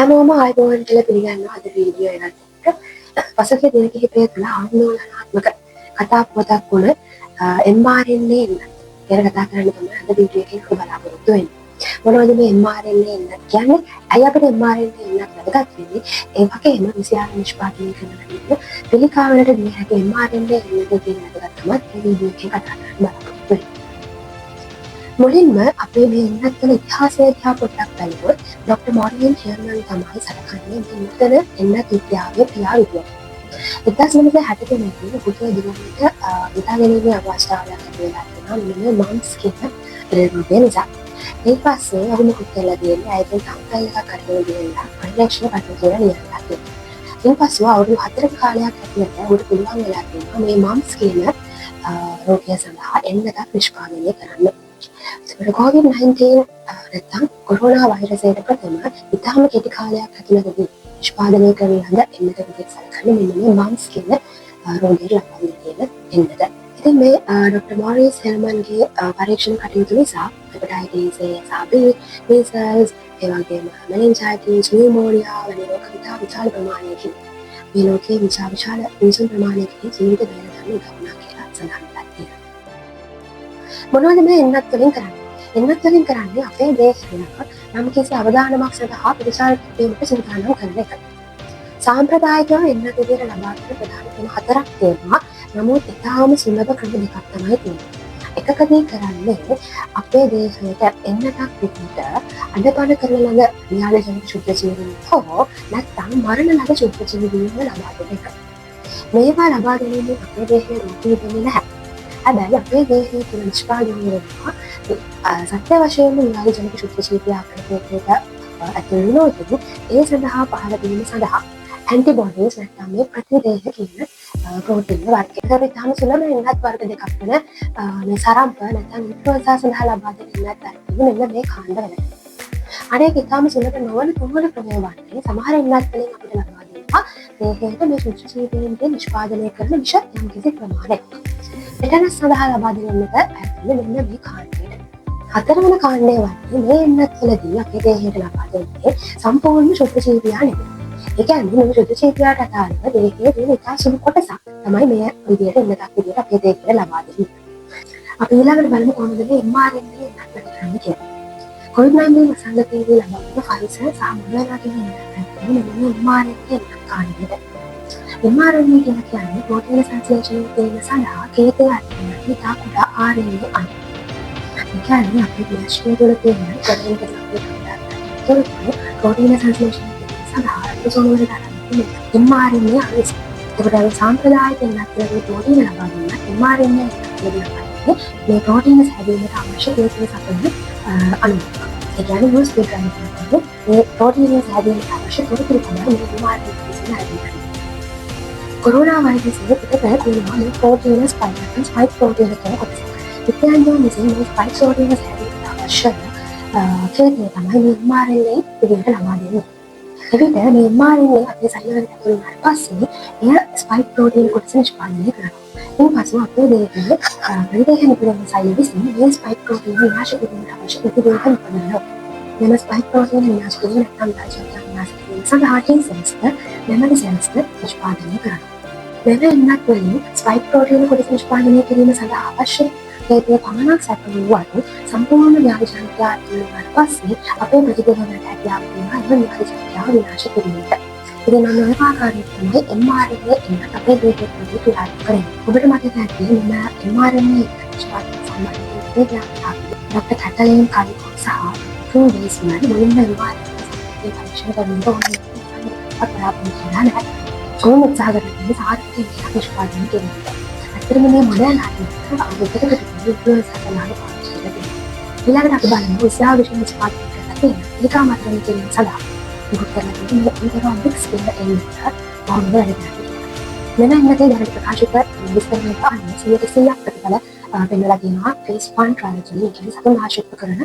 හැමෝම ආයුබෝවන් කියලා පිළිගන්නවා අද වීඩියෝ එකත් එක්ක. පසුගිය දින කිහිපය තුළ ආందోලනාත්මක කතා පොතක් වුණ mRNA ගැන කතා කරන්න තමයි අද වීඩියෝ එකෙන් බලාපොරොත්තු වෙන්නේ. මොනවද මේ mRNA කියන්නේ? ඇයි අපිට mRNA වැදගත් වෙන්නේ? ඒ වගේම විෂයාන නිෂ්පාදනය කරන පිළිකාවලට දින හැකි mRNA කියන වැදගත්කමත් මේ වීඩියෝ එකෙන් කතා කරන්න බලාපොරොත්තු වෙන්නේ. මුලින්ම අපේ මේ ඉන්නත්වල ඉතිහාසය දිහා පොඩ්ඩක් බලුවොත් ඩොක්ටර් මොරියන් ෂර්මන් තමයි සලකන්නේ මේ නූතන එන්නත් විද්‍යාවේ පියා විදියට. 1960 පුතේ දිනකට විතා ගැනීමේ අවස්ථාවක් ලැබෙලා තියෙනවා මෙන්න මම්ස් කියන රෝගය නිසා. ඊට පස්සේ ඔහු මොකද කියලා දෙන්නේ අයිතෙන් සම්කල් එකක් කරගෙන ගියලා පරීක්ෂණ කටයුතු කරලා ඉවරලා තියෙනවා. ඊට පස්සේ අවුරුදු 4ක කාලයක් ඇතුළත ඔහුට පුළුවන් වෙලා තියෙනවා මේ මම්ස් කියන රෝගය සඳහා එන්නතක් නිෂ්පාදනය කරන්න. COVID-19 නැත්නම් කොරෝනා වෛරසයට ප්‍රථම ඉතාම කෙටි කාලයක් ඇතුළතදී නිෂ්පාදනය කරන ලද එන්නත විදිහට සැලකන්නේ මෙන්න මේ මම්ස් කියන රෝගයට ලබා දෙන එන්නත. ඉතින් මේ ඩොක්ටර් මොරිස් හෙල්මන්ගේ පරීක්ෂණ කටයුතු නිසා හෙපටයිටිස් A සහ B, measles, ඒ වගේම meningitis, pneumonia වැනි රෝග විශාල ප්‍රමාණයකින් මේ ලෝකයේ විශාල මිනිසුන් ප්‍රමාණයකින් ජීවිත බේර ගන්න උදව් වුණා කියලා සඳහන් කරලා තියෙනවා. මොනවද මේ එන්නත් වලින් කරන්නේ? එන්නත් වලින් කරන්නේ අපේ දේශයට නම් කිසි අවදානමක් සඳහා ප්‍රතිචාර කිරීමට සූදානම් කරන එක. සාම්ප්‍රදායිකව එන්නත් විදියට ලබා දෙන ප්‍රධාන ක්‍රම හතරක් තියෙනවා. නමුත් ඉතාම සුලභ ක්‍රම දෙකක් තමයි තියෙන්නේ. එකකදී කරන්නේ අපේ දේශයට එන්නතක් විදියට අඩපණ කරන ළඟ ව්‍යාජනික ශුද්ධජීවීන් හෝ නැත්නම් මරණ ළඟ ශුද්ධජීවීන් ලබා දෙන එක. මේවා ලබා ගැනීමෙන් අපේ දේහය රෝගී වෙන්නේ නැහැ. හැබැයි අපේ දේහය තුළ නිෂ්පාදනය වෙනවා සත්‍ය වශයෙන්ම ව්‍යාජනික ශුද්ධජීවී ආකාරයකට ඇතුළු නොවුණු ඒ සඳහා පහළ වීම සඳහා ඇන්ටිබොඩීස් නැත්නම් මේ ප්‍රතිදේහ කියන ප්‍රෝටීන් වර්ග. ඒකට ඉතාම සුලභ එන්නත් වර්ග දෙකක් වෙන මේ සරම්ප නැත්නම් ඉන්ෆ්ලුවෙන්සා සඳහා ලබා දෙන එන්නත් වර්ග මෙන්න මේ කාණ්ඩ වෙනවා. අනෙක් ඉතාම සුලභ නොවන තුන්වන ක්‍රමය වන්නේ සමහර එන්නත් වලින් අපිට ලබා දෙනවා දේහයට මේ ශුද්ධජීවීන්ගේ නිෂ්පාදනය කරන විෂ යම්කිසි ප්‍රමාණයක්. ටෙටනස් සඳහා ලබා දෙන එන්නත ඇතුළේ මෙන්න මේ කාණ්ඩයට. හතරවන කාණ්ඩය වන්නේ මේ එන්නත් වලදී අපේ දේහයට ලබා දෙන්නේ සම්පූර්ණ ශුද්ධජීවියා නෙවෙයි. ඒ කියන්නේ මේ ශුද්ධජීවියාට අදාළව දේහයේ තියෙන ඉතා සුළු කොටසක් තමයි මේ විදියට එන්නතක් විදියට අපේ දේහයට ලබා දෙන්නේ. අපි ඊළඟට බලමු කොහොමද මේ mRNA එන්නත් කරන්නේ කියලා. COVID-19 වසංගතයේදී ලබා දුන්න Pfizer සහ Moderna කියන එන්නත් මේ mRNA එන්නත් කාණ්ඩයට. mRNA කියන්නේ ප්‍රෝටීන සංශ්ලේෂණය කිරීම සඳහා කේතය අරගෙන ඉතා කුඩා RNA අණු. ඒ කියන්නේ අපේ ද්‍රව්‍ය තුළ තියෙන ප්‍රෝටීන සංශ්ලේෂණය සඳහා රයිබෝසෝම වල තරම් mRNA අණු. ඒකට සාම්ප්‍රදායික එන්නත්වලදී ප්‍රෝටීන ලබා දුන්න mRNA එන්නත්වලදී මේ ප්‍රෝටීන හැදීමට අවශ්‍ය ඒකේ සපයන අණු. ඒ කියන්නේ මොස් දෙකක් මේ ප්‍රෝටීන හැදීමට අවශ්‍ය තොරතුරු තමයි මේ mRNA කියන හැදීම. කොරෝනා වෛරසයේ පිටපැය තියෙනවා මේ ප්‍රෝටීන ස්පයික් ප්‍රෝටීන කියන කොටස. විද්‍යාඥයෝ විසින් මේ ස්පයික් ප්‍රෝටීන හැදීමට අවශ්‍ය කේතය තමයි මේ mRNA විදිහට ලබා දෙන්නේ. එවිට මේ mRNA අපේ ශරීරයට ඇතුළු වුණාට පස්සේ එය ස්පයික් ප්‍රෝටීන කොටස නිෂ්පාදනය කරනවා. ඊට පස්සේ අපේ දේහයේ ප්‍රතිදේහ නිපදවන සෛල විසින් මේ ස්පයික් ප්‍රෝටීන විනාශ කිරීමට අවශ්‍ය ප්‍රතිදේහ නිපදවනවා. මෙම ස්පයික් ප්‍රෝටීන විනාශ කිරීම නැත්නම් දාජනක විනාශ කිරීම සඳහා T cells මෙමරි cells නිෂ්පාදනය කරනවා. මෙම එන්නත් වලින් ස්පයික් ප්‍රෝටීන කොටස නිෂ්පාදනය කිරීම සඳහා අවශ්‍ය හේතුව පමණක් සැපයුවාට සම්පූර්ණ ව්‍යාජනිකය ඇතුළු වුණාට පස්සේ අපේ ප්‍රතිදේහ වලට හැකියාව තියෙනවා එම ව්‍යාජනිකය විනාශ කිරීමට. ඉතින් මම ඔය ආකාරයට තමයි mRNA එන්නත් අපේ දේහයේ ක්‍රියාත්මක කරන්නේ. ඔබට මතක ඇති මෙන්න mRNA නිෂ්පාදනය සම්බන්ධයෙන් ඩොක්ටර් කැටලින් කාලිකෝ සහ ට්‍රූ වේස්මන් මුලින්ම mRNA පරීක්ෂණ කරන්න ඕනේ අපරාපින් නැහැ. ඕන උත්සාහ කරන්නේ සාර්ථක නිෂ්පාදනය කිරීමට. ඇත්තටම මේ මොඩර්න් හරියට අවුරුද්දකට ඉන්ෆ්ලුවෙන්සා සඳහා පාවිච්චි කරලා තියෙනවා. ඊළඟට අපි බලමු උත්සාහ විශ්ව නිෂ්පාදනය කරලා තියෙන ඒකම අතරේ තියෙන සඳහා ඉක්ුත් කරලා තියෙන ඉන්ටරොබික්ස් කියන එන්නත බොහොම වැදගත්. මෙන්න එන්නතේ දැනට ප්‍රකාශිත විස්තරයක් අනුව 100% ප්‍රතිඵල පෙන්වලා තියෙනවා phase 1 trial එකේ කියන්නේ සතුන් ආශ්‍රිත කරන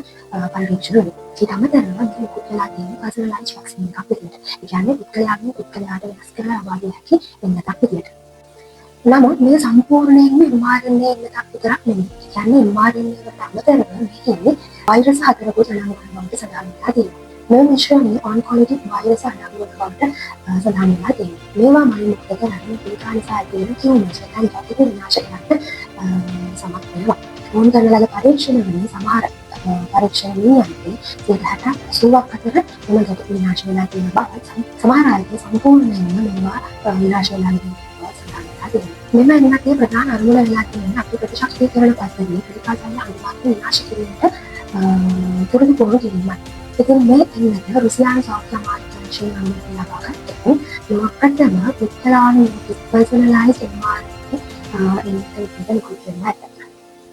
පරීක්ෂණ වලින්. ඊට අමතරව මේ කුටලා තියෙන personalized vaccine එකක් විදිහට. ඒ කියන්නේ පුද්ගලයාගෙන් පුද්ගලයාට වෙනස් කරලා ලබා දෙන හැකි එන්නතක් විදිහට. නමුත් මේ සම්පූර්ණයෙන්ම mRNA එන්නතක් විතරක් නෙමෙයි. කියන්නේ mRNA වලට අමතරව මේකේ වෛරස් 4කුත් නම් කරනවා සඳහන් වෙලා තියෙනවා. मैं मिश्रण ऑन क्वालिटी वायरस अनावृत सधानते मेवा मणि मुक्तकरण पीठानिसायतेन किंवचन जातिके विनाशकरण समर्थनवा फोन करने परीक्षण समार परीक्षण नियंत्रण सिद्धार्थ सुवाकतर एम जातिके विनाशकरण बाबत समारायते संपूर्णेन मेवा विनाशकरण මෙම එන්නගේ ප්‍රධාන අරමුණ වෙලා තියෙන අපේ ප්‍රතිශක්තිකරණ පද්ධතියේ ප්‍රතිකාසයන් අනිවාර්ය විනාශ කිරීමට තුරුදු පුහුණු කිරීමයි. ඉතින් මේ එන්නට රුසියානු සෞඛ්‍ය අමාත්‍යාංශයෙන් අනුමැතිය ලබා ගත්තේ ලෝකටම උත්තරායන පර්සනලයිස්ඩ් එන්වයරන්මන්ට් එන්නට විදිහට කරනවා.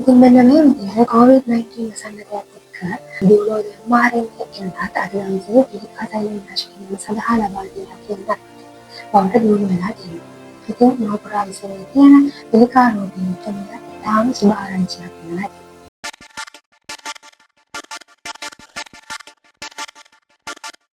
ඉතින් මෙන්න මේ විදිහට COVID-19 වසංගතයත් එක්ක දියුණුව mRNA එන්නත් අධිරාමයේ ප්‍රතිකාසයන් විනාශ කිරීම සඳහා ලබා දෙන කියනත් බවට දියුණු වෙලා තියෙනවා. ඉතින් නෝපරාවිසයේ තියෙන පිළිකාරෝගී තමයි තාම සුභාරංචියක් වෙනවා.